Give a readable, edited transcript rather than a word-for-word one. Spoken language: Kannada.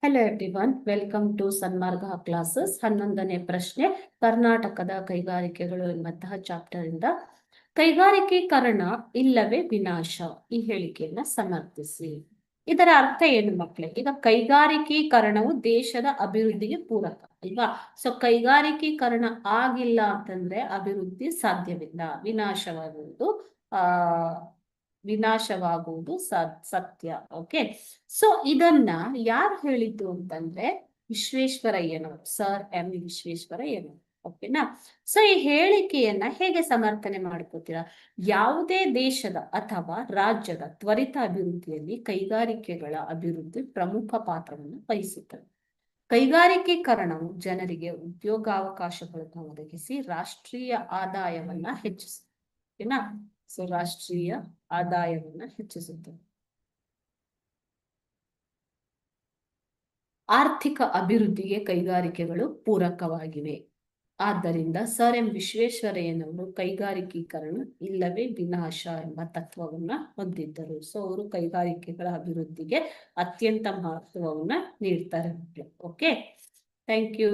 Hello everyone, welcome to Sanmarga classes. 11ನೇ ಪ್ರಶ್ನೆ, ಕರ್ನಾಟಕದ ಕೈಗಾರಿಕೆಗಳು ಎಂಬಂತಹ ಚಾಪ್ಟರ್ ಇಂದ ಕೈಗಾರಿಕೀಕರಣ ಇಲ್ಲವೇ ವಿನಾಶ ಈ ಹೇಳಿಕೆಯನ್ನ ಸಮರ್ಥಿಸಿ. ಇದರ ಅರ್ಥ ಏನು ಮಕ್ಕಳೇ? ಈಗ ಕೈಗಾರಿಕೀಕರಣವು ದೇಶದ ಅಭಿವೃದ್ಧಿಗೆ ಪೂರಕ ಅಲ್ವಾ? ಸೊ ಕೈಗಾರಿಕೀಕರಣ ಆಗಿಲ್ಲ ಅಂತಂದ್ರೆ ಅಭಿವೃದ್ಧಿ ಸಾಧ್ಯವಿಲ್ಲ, ವಿನಾಶವಾಗುವುದು ಸತ್ಯ. ಓಕೆ, ಸೊ ಇದನ್ನ ಯಾರು ಹೇಳಿದ್ದು ಅಂತಂದ್ರೆ ವಿಶ್ವೇಶ್ವರಯ್ಯನವರು, ಸರ್ ಎಂ ವಿಶ್ವೇಶ್ವರಯ್ಯನವರು. ಓಕೆನಾ? ಸೊ ಈ ಹೇಳಿಕೆಯನ್ನ ಹೇಗೆ ಸಮರ್ಥನೆ ಮಾಡ್ಕೋತೀರಾ? ಯಾವುದೇ ದೇಶದ ಅಥವಾ ರಾಜ್ಯದ ತ್ವರಿತ ಅಭಿವೃದ್ಧಿಯಲ್ಲಿ ಕೈಗಾರಿಕೆಗಳ ಅಭಿವೃದ್ಧಿ ಪ್ರಮುಖ ಪಾತ್ರವನ್ನು ವಹಿಸುತ್ತದೆ. ಕೈಗಾರಿಕೀಕರಣವು ಜನರಿಗೆ ಉದ್ಯೋಗಾವಕಾಶಗಳನ್ನು ಒದಗಿಸಿ ರಾಷ್ಟ್ರೀಯ ಆದಾಯವನ್ನ ಹೆಚ್ಚಿಸುತ್ತದೆ. ಓಕೆನಾ? ಸೊ ರಾಷ್ಟ್ರೀಯ ಆದಾಯವನ್ನ ಹೆಚ್ಚಿಸುತ್ತದೆ. ಆರ್ಥಿಕ ಅಭಿವೃದ್ಧಿಗೆ ಕೈಗಾರಿಕೆಗಳು ಪೂರಕವಾಗಿವೆ. ಆದ್ದರಿಂದ ಸರ್ ಎಂ ವಿಶ್ವೇಶ್ವರಯ್ಯನವರು ಕೈಗಾರಿಕೀಕರಣ ಇಲ್ಲವೇ ವಿನಾಶ ಎಂಬ ತತ್ವವನ್ನ ಹೊಂದಿದ್ದರು. ಸೊ ಅವರು ಕೈಗಾರಿಕೆಗಳ ಅಭಿವೃದ್ಧಿಗೆ ಅತ್ಯಂತ ಮಹತ್ವವನ್ನ ನೀಡ್ತಾರೆ. Okay, thank you.